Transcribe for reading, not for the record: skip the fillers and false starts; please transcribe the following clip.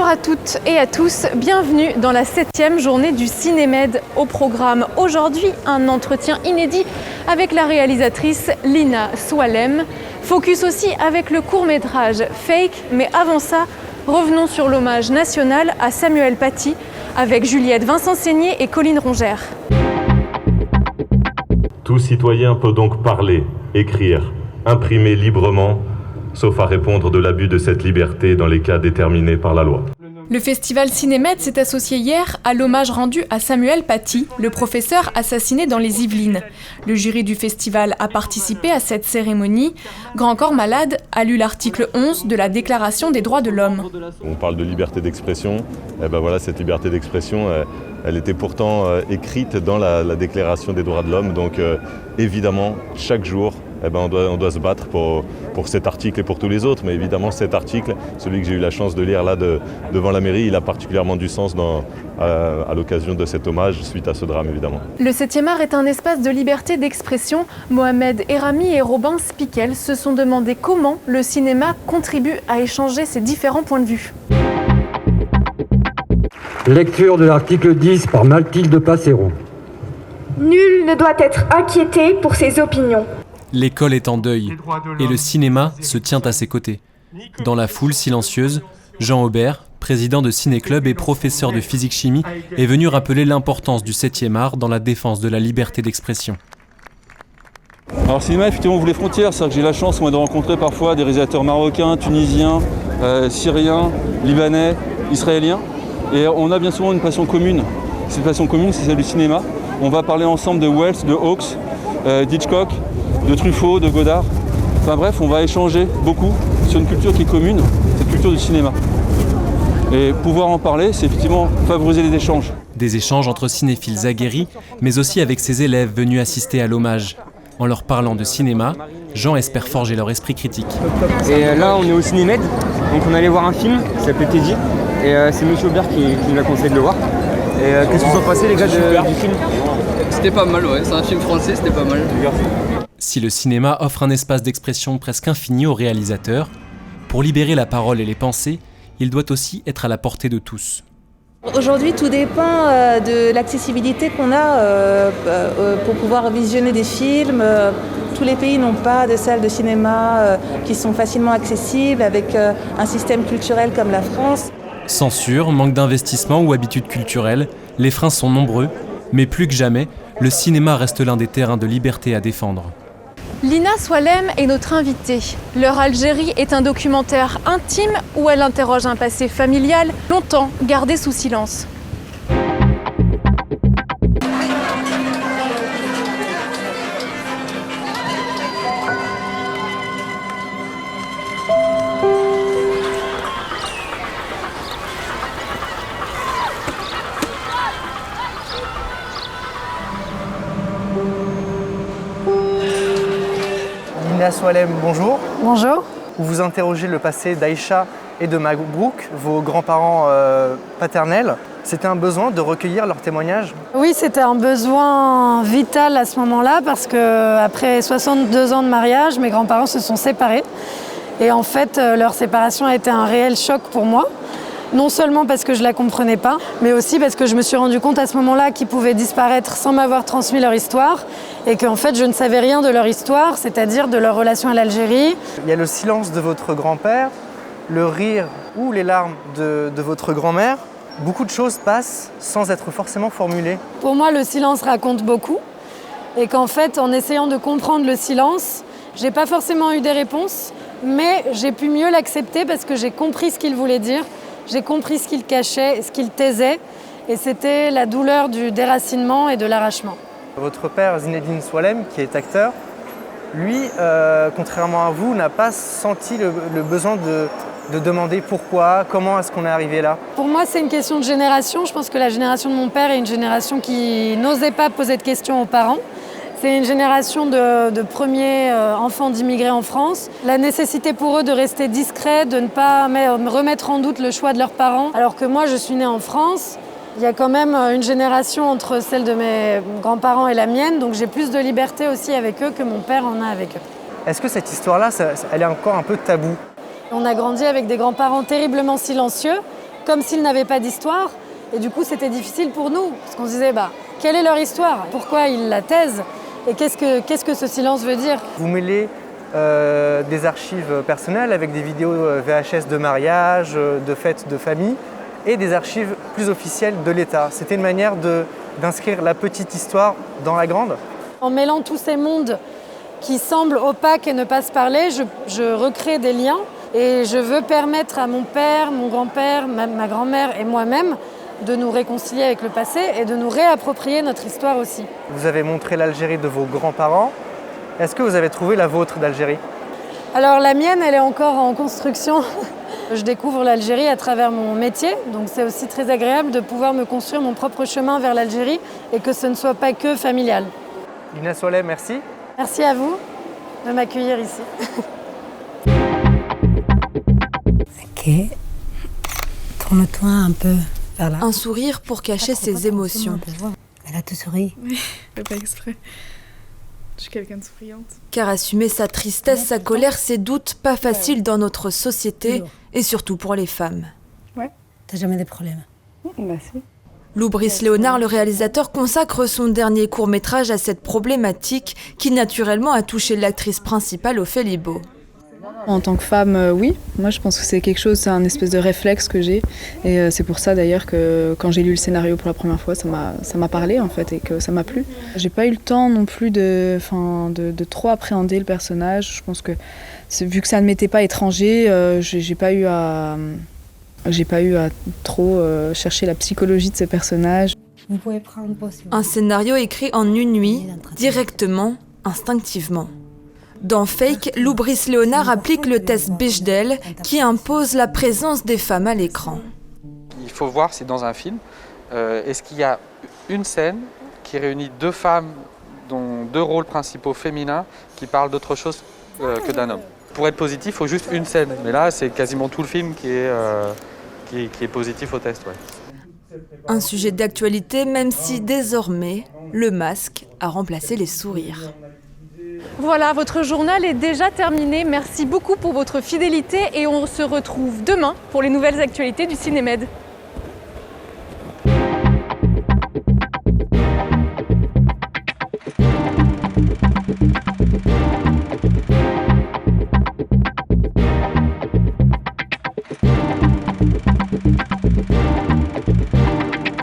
Bonjour à toutes et à tous, bienvenue dans la 7e journée du Cinémed. Au programme aujourd'hui, un entretien inédit avec la réalisatrice Lina Swalem. Focus aussi avec le court-métrage Fake, mais avant ça, revenons sur l'hommage national à Samuel Paty avec Juliette Vincent-Seigné et Colline Rongère. Tout citoyen peut donc parler, écrire, imprimer librement, sauf à répondre de l'abus de cette liberté dans les cas déterminés par la loi. Le festival Cinémed s'est associé hier à l'hommage rendu à Samuel Paty, le professeur assassiné dans les Yvelines. Le jury du festival a participé à cette cérémonie. Grand Corps Malade a lu l'article 11 de la Déclaration des droits de l'homme. On parle de liberté d'expression. Cette liberté d'expression, elle était pourtant écrite dans la Déclaration des droits de l'homme. Donc évidemment, chaque jour, on doit se battre pour cet article et pour tous les autres. Mais évidemment, cet article, celui que j'ai eu la chance de lire là devant la mairie, il a particulièrement du sens à l'occasion de cet hommage suite à ce drame, évidemment. Le 7e art est un espace de liberté d'expression. Mohamed Erami et Robin Spikel se sont demandé comment le cinéma contribue à échanger ces différents points de vue. Lecture de l'article 10 par Mathilde Passero. Nul ne doit être inquiété pour ses opinions. L'école est en deuil, et le cinéma se tient à ses côtés. Dans la foule silencieuse, Jean Aubert, président de Ciné-Club et professeur de physique-chimie, est venu rappeler l'importance du 7e art dans la défense de la liberté d'expression. Alors le cinéma, effectivement, ouvre les frontières. C'est-à-dire que j'ai la chance de rencontrer parfois des réalisateurs marocains, tunisiens, syriens, libanais, israéliens. Et on a bien souvent une passion commune. Cette passion commune, c'est celle du cinéma. On va parler ensemble de Wells, de Hawks, d'Hitchcock, de Truffaut, de Godard. Enfin bref, on va échanger beaucoup sur une culture qui est commune, cette culture du cinéma. Et pouvoir en parler, c'est effectivement favoriser les échanges. Des échanges entre cinéphiles aguerris, mais aussi avec ses élèves venus assister à l'hommage. En leur parlant de cinéma, Jean espère forger leur esprit critique. Et là, on est au Cinémed, donc on allait voir un film qui s'appelait Teddy. Et c'est M. Aubert qui nous a conseillé de le voir. Et qu'est-ce que vous en pensez, les gars, du film ? C'était pas mal, ouais. C'est un film français, c'était pas mal. Si le cinéma offre un espace d'expression presque infini aux réalisateurs, pour libérer la parole et les pensées, il doit aussi être à la portée de tous. Aujourd'hui, tout dépend de l'accessibilité qu'on a pour pouvoir visionner des films. Tous les pays n'ont pas de salles de cinéma qui sont facilement accessibles avec un système culturel comme la France. Censure, manque d'investissement ou habitudes culturelles, les freins sont nombreux, mais plus que jamais, le cinéma reste l'un des terrains de liberté à défendre. Lina Swalem est notre invitée. Leur Algérie est un documentaire intime où elle interroge un passé familial longtemps gardé sous silence. Lina Swalem, bonjour. Bonjour. Vous interrogez le passé d'Aïcha et de Mabrouk, vos grands-parents paternels. C'était un besoin de recueillir leurs témoignages ? Oui, c'était un besoin vital à ce moment-là parce qu'après 62 ans de mariage, mes grands-parents se sont séparés. Et en fait, leur séparation a été un réel choc pour moi. Non seulement parce que je ne la comprenais pas, mais aussi parce que je me suis rendu compte à ce moment-là qu'ils pouvaient disparaître sans m'avoir transmis leur histoire et qu'en fait je ne savais rien de leur histoire, c'est-à-dire de leur relation à l'Algérie. Il y a le silence de votre grand-père, le rire ou les larmes de votre grand-mère. Beaucoup de choses passent sans être forcément formulées. Pour moi, le silence raconte beaucoup et qu'en fait, en essayant de comprendre le silence, j'ai pas forcément eu des réponses, mais j'ai pu mieux l'accepter parce que j'ai compris ce qu'il voulait dire. J'ai compris ce qu'il cachait, ce qu'il taisait, et c'était la douleur du déracinement et de l'arrachement. Votre père, Zinedine Swalem, qui est acteur, lui, contrairement à vous, n'a pas senti le besoin de demander pourquoi, comment est-ce qu'on est arrivé là. Pour moi, c'est une question de génération. Je pense que la génération de mon père est une génération qui n'osait pas poser de questions aux parents. C'est une génération de premiers enfants d'immigrés en France. La nécessité pour eux de rester discrets, de ne pas remettre en doute le choix de leurs parents. Alors que moi, je suis née en France. Il y a quand même une génération entre celle de mes grands-parents et la mienne. Donc j'ai plus de liberté aussi avec eux que mon père en a avec eux. Est-ce que cette histoire-là, elle est encore un peu taboue ? On a grandi avec des grands-parents terriblement silencieux. comme s'ils n'avaient pas d'histoire. Et du coup, c'était difficile pour nous, parce qu'on se disait, quelle est leur histoire? Pourquoi ils la taisent? Et qu'est-ce que ce silence veut dire? Vous mêlez des archives personnelles avec des vidéos VHS de mariage, de fêtes de famille, et des archives plus officielles de l'État. C'était une manière d'inscrire la petite histoire dans la grande. En mêlant tous ces mondes qui semblent opaques et ne pas se parler, je recrée des liens et je veux permettre à mon père, mon grand-père, ma grand-mère et moi-même de nous réconcilier avec le passé et de nous réapproprier notre histoire aussi. Vous avez montré l'Algérie de vos grands-parents. Est-ce que vous avez trouvé la vôtre d'Algérie? Alors la mienne, elle est encore en construction. Je découvre l'Algérie à travers mon métier, donc c'est aussi très agréable de pouvoir me construire mon propre chemin vers l'Algérie et que ce ne soit pas que familial. Lina Swalem, merci. Merci à vous de m'accueillir ici. Ok. Tourne-toi un peu vers là. Un sourire pour cacher ses émotions. Mais là, tu souris. Oui, je fais pas exprès. Je suis quelqu'un de souriante. Car assumer sa tristesse, sa colère, ses doutes, pas facile dans notre société et surtout pour les femmes. Ouais. T'as jamais des problèmes? Bah si. Lou Brice Léonard, le réalisateur, consacre son dernier court-métrage à cette problématique qui naturellement a touché l'actrice principale Ophélie Baux. En tant que femme, oui. Moi, je pense que c'est quelque chose, c'est un espèce de réflexe que j'ai. Et c'est pour ça d'ailleurs que quand j'ai lu le scénario pour la première fois, ça m'a parlé en fait et que ça m'a plu. J'ai pas eu le temps non plus de trop appréhender le personnage. Je pense que vu que ça ne m'était pas étranger, j'ai pas eu à trop chercher la psychologie de ces personnages. Vous pouvez prendre une pause. Un scénario écrit en une nuit, directement, instinctivement. Dans Fake, Lou Brice Léonard applique le test Bechdel qui impose la présence des femmes à l'écran. Il faut voir si dans un film, est-ce qu'il y a une scène qui réunit deux femmes dont deux rôles principaux féminins qui parlent d'autre chose que d'un homme. Pour être positif, il faut juste une scène. Mais là, c'est quasiment tout le film qui est positif au test. Ouais. Un sujet d'actualité, même si désormais, le masque a remplacé les sourires. Voilà, votre journal est déjà terminé. Merci beaucoup pour votre fidélité et on se retrouve demain pour les nouvelles actualités du Cinémed.